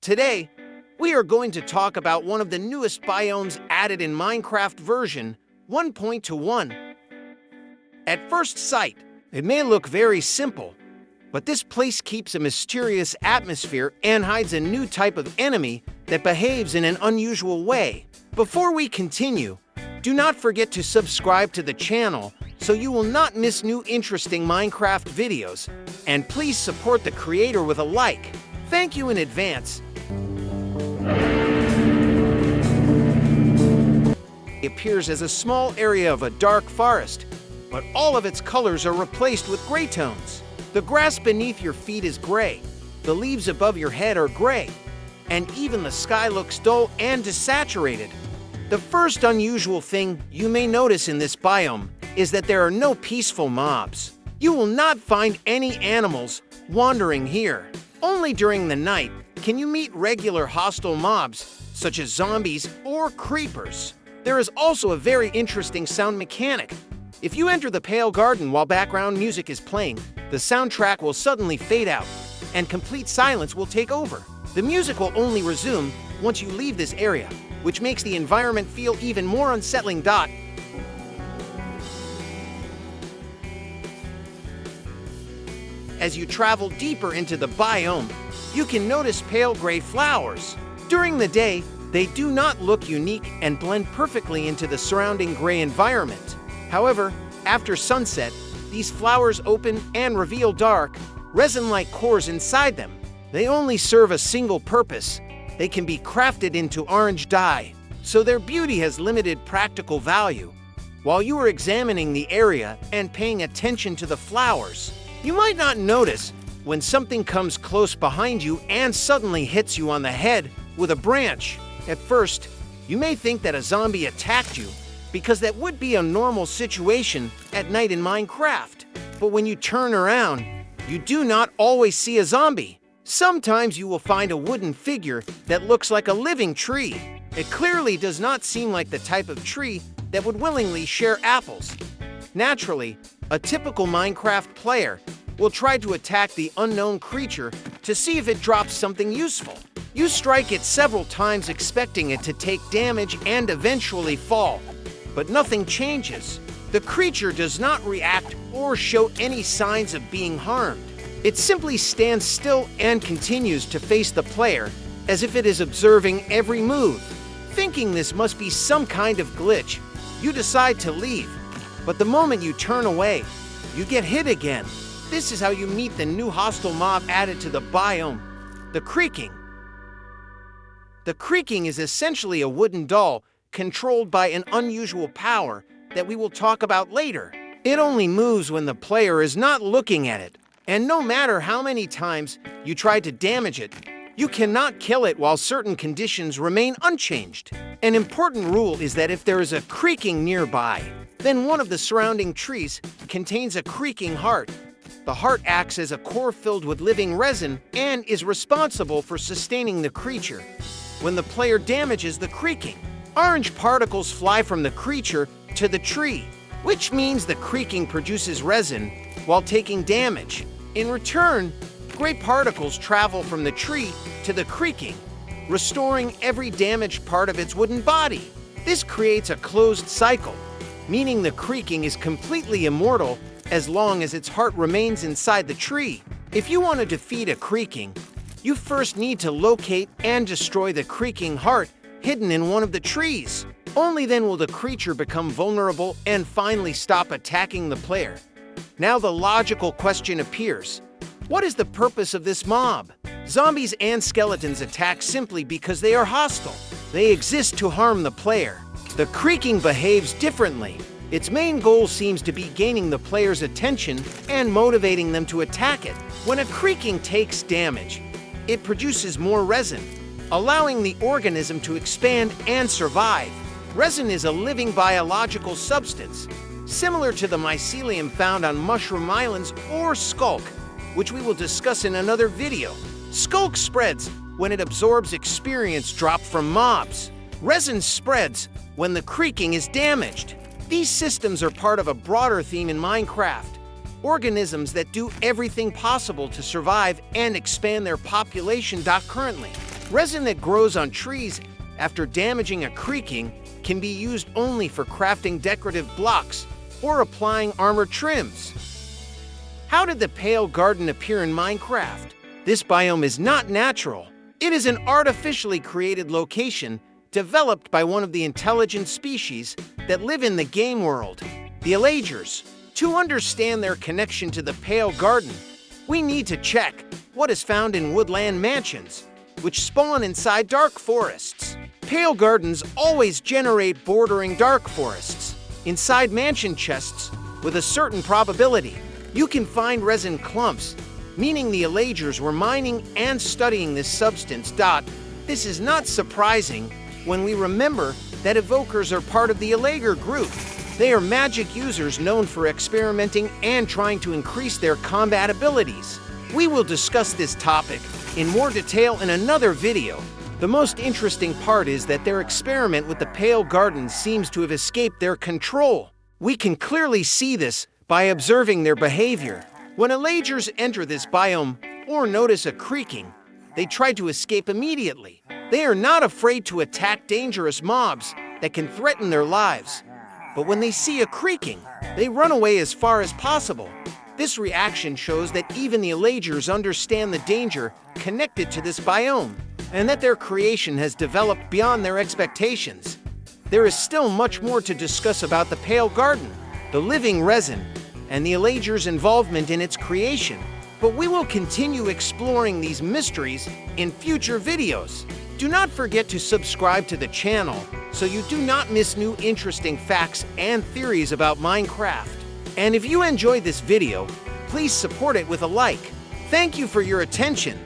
Today, we are going to talk about one of the newest biomes added in Minecraft version 1.21. At first sight, it may look very simple, but this place keeps a mysterious atmosphere and hides a new type of enemy that behaves in an unusual way. Before we continue, do not forget to subscribe to the channel so you will not miss new interesting Minecraft videos, and please support the creator with a like. Thank you in advance. It appears as a small area of a dark forest, but all of its colors are replaced with gray tones. The grass beneath your feet is gray, the leaves above your head are gray, and even the sky looks dull and desaturated. The first unusual thing you may notice in this biome is that there are no peaceful mobs. You will not find any animals wandering here. Only during the night can you meet regular hostile mobs, such as zombies or creepers. There is also a very interesting sound mechanic. If you enter the Pale Garden while background music is playing, the soundtrack will suddenly fade out, and complete silence will take over. The music will only resume once you leave this area, which makes the environment feel even more unsettling. As you travel deeper into the biome, you can notice pale gray flowers. During the day, they do not look unique and blend perfectly into the surrounding gray environment. However, after sunset, these flowers open and reveal dark, resin-like cores inside them. They only serve a single purpose. They can be crafted into orange dye, so their beauty has limited practical value. While you are examining the area and paying attention to the flowers, you might not notice when something comes close behind you and suddenly hits you on the head with a branch. At first, you may think that a zombie attacked you, because that would be a normal situation at night in Minecraft. But when you turn around, you do not always see a zombie. Sometimes you will find a wooden figure that looks like a living tree. It clearly does not seem like the type of tree that would willingly share apples. Naturally, a typical Minecraft player will try to attack the unknown creature to see if it drops something useful. You strike it several times expecting it to take damage and eventually fall, but nothing changes. The creature does not react or show any signs of being harmed. It simply stands still and continues to face the player as if it is observing every move. Thinking this must be some kind of glitch, you decide to leave, but the moment you turn away, you get hit again. This is how you meet the new hostile mob added to the biome, the creaking. The creaking is essentially a wooden doll controlled by an unusual power that we will talk about later. It only moves when the player is not looking at it, and no matter how many times you try to damage it, you cannot kill it while certain conditions remain unchanged. An important rule is that if there is a creaking nearby, then one of the surrounding trees contains a creaking heart. The heart acts as a core filled with living resin and is responsible for sustaining the creature. When the player damages the creaking, orange particles fly from the creature to the tree, which means the creaking produces resin while taking damage. In return, gray particles travel from the tree to the creaking, restoring every damaged part of its wooden body. This creates a closed cycle, meaning the creaking is completely immortal as long as its heart remains inside the tree. If you want to defeat a creaking, you first need to locate and destroy the creaking heart hidden in one of the trees. Only then will the creature become vulnerable and finally stop attacking the player. Now the logical question appears. What is the purpose of this mob? Zombies and skeletons attack simply because they are hostile. They exist to harm the player. The creaking behaves differently. Its main goal seems to be gaining the player's attention and motivating them to attack it. When a creaking takes damage, it produces more resin, allowing the organism to expand and survive. Resin is a living biological substance, similar to the mycelium found on mushroom islands or skulk, which we will discuss in another video. Skulk spreads when it absorbs experience dropped from mobs. Resin spreads when the creaking is damaged. These systems are part of a broader theme in Minecraft, organisms that do everything possible to survive and expand their population. Currently, Resin that grows on trees after damaging a creaking can be used only for crafting decorative blocks or applying armor trims. How did the Pale Garden appear in Minecraft? This biome is not natural. It is an artificially created location developed by one of the intelligent species that live in the game world, the Elagers. To understand their connection to the Pale Garden, we need to check what is found in woodland mansions, which spawn inside dark forests. Pale Gardens always generate bordering dark forests inside mansion chests with a certain probability. You can find resin clumps, meaning the Elagers were mining and studying this substance. This is not surprising when we remember that evokers are part of the Elager group. They are magic users known for experimenting and trying to increase their combat abilities. We will discuss this topic in more detail in another video. The most interesting part is that their experiment with the Pale Garden seems to have escaped their control. We can clearly see this by observing their behavior. When Elagers enter this biome or notice a creaking, they try to escape immediately. They are not afraid to attack dangerous mobs that can threaten their lives. But when they see a creaking, they run away as far as possible. This reaction shows that even the Elagers understand the danger connected to this biome, and that their creation has developed beyond their expectations. There is still much more to discuss about the Pale Garden, the living resin, and the Elagers' involvement in its creation, but we will continue exploring these mysteries in future videos. Do not forget to subscribe to the channel so you do not miss new interesting facts and theories about Minecraft. And if you enjoyed this video, please support it with a like. Thank you for your attention.